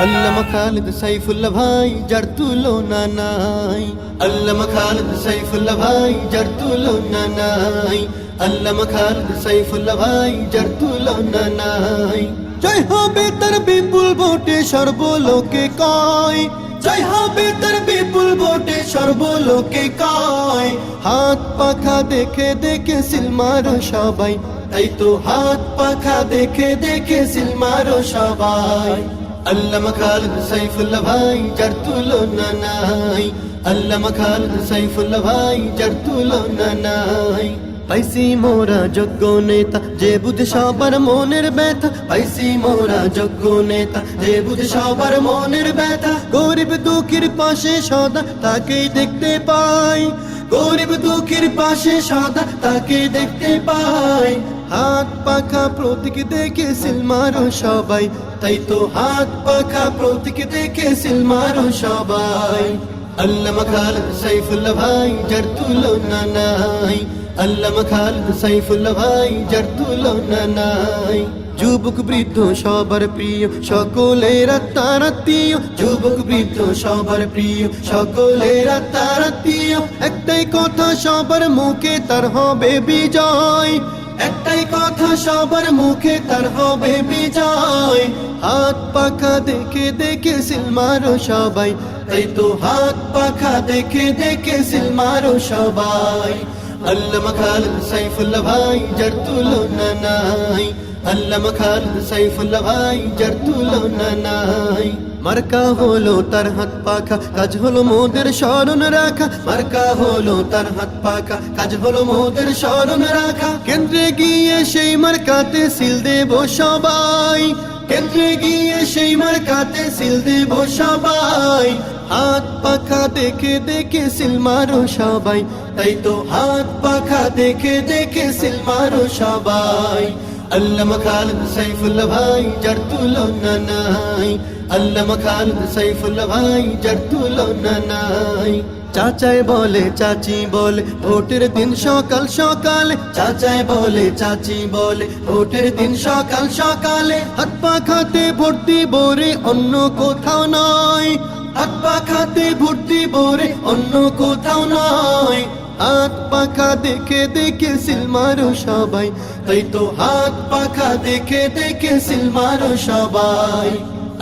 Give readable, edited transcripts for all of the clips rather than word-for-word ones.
আল্লামা খালিদ সাইফুল্লাহ ভাই যার তুলনা নাই, আল্লামা খালিদ সাইফুল্লাহ ভাই যার তুলনা নাই, আল্লামা খালিদ সাইফুল্লাহ ভাই যার তুলনা নাই। জয় হবে তার বিপুল ভোটে সর্বলোকে কয়, জয় হবে তার বিপুল ভোটে সর্বলোকে কয়। হাত পাখা দেখে দেখে সিল মারো সবাই, তাই তো হাত পাখা দেখে দেখে সিল মারো সবাই। আল্লামা খালিদ সাইফুল্লাহ ভাই যার তুলনা নাই, আল্লামা খালিদ সাইফুল্লাহ ভাই যার তুলনা নাই। পাইছি মোরা যোগ্য নেতা যে বুঝে সবার মনের ব্যথা, পাইছি মোরা যোগ্য নেতা যে বুঝে সবার মনের ব্যথা। গরিব দুঃখীর পাশে সদা তাকেই দেখতে পাই, গরিব দুঃখীর পাশে সদা তাকে দেখতে পাই। হাত পাখা প্রতীক দেখে সিল মারো সবাই, তাই তো হাত পাখা প্রতীক দেখে সিল মারো সবাই। আল্লামা খালিদ সাইফুল্লাহ ভাই যার তুলনা নাই, আল্লামা খালিদ সাইফুল্লাহ ভাই যার তুলনা নাই। যুবক বৃদ্ধ সবার প্রিয় সকলের আত্মার আত্মীয়, যুবক বৃদ্ধ সবার প্রিয় সকলের আত্মার আত্মীয়। একটাই কথা সবার মুখে তার হবে বিজয়, একটাই কথা সবার মুখে তার হবে বিজয়। হাত পাখা দেখে দেখে সিল মারো সবাই, তাই তো হাত পাখা দেখে দেখে সিল মারো সবাই। আল্লামা খালিদ সাইফুল্লাহ ভাই যার তুলনা নাই, আল্লামা খালিদ সাইফুল্লাহ ভাই যার তুলনা নাই। মার্কা হলো তার হাত পাখা, কাজ হলো মোদের স্মরণ রাখা, মার্কা হলো তার হাত পাখা, কাজ হলো মোদের স্মরণ রাখা। কেন্দ্রে গিয়ে সেই মার্কাতে সিল দেব সবাই, কেন্দ্রে গিয়ে সেই মার্কাতে সিল দেব সবাই। হাত পাখা দেখে দেখে সিল মারো সবাই, তাই তো হাত পাখা দেখে দেখে সিল মারো সবাই। আল্লামা খালিদ সাইফুল্লাহ ভাই যার তুলনা নাই, আল্লামা খালিদ সাইফুল্লাহ ভাই যার তুলনা নাই। চাচাই বলে চাচি বলে ভোটের দিন সকাল সকালে, চাচাই বলে চাচি বলে ভোটের দিন সকাল সকালে। হাত পাখাতে ভোট দিব রে অন্য কোথাও নয়, হাত পাখাতে ভোট দিব রে অন্য কোথাও নয়। হাত পাখা দেখে দেখে সিল মারো সবাই, তাই তো হাত পাখা দেখে দেখে সিল মারো সবাই।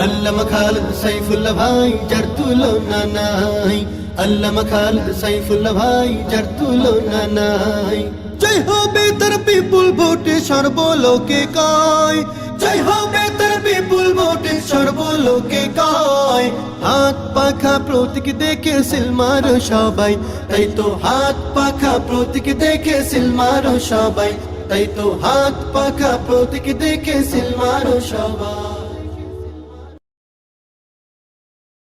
আল্লামা খালিদ সাইফুল্লাহ ভাই যার তুলনা নাই, আল্লামা খালিদ সাইফুল্লাহ ভাই যার তুলনা নাই। জয় হবে তার বিপুল ভোটে সর্বলোকে কয়, জয় হবে তার বিপুল ভোটে সর্বলোকে কয়। হাত পাখা প্রতীক দেখে সিল মারো সবাই, তাই তো হাত পাখা প্রতীক দেখে সিল মারো সবাই, তাই তো হাত পাখা প্রতীক দেখে সিল মারো সবাই।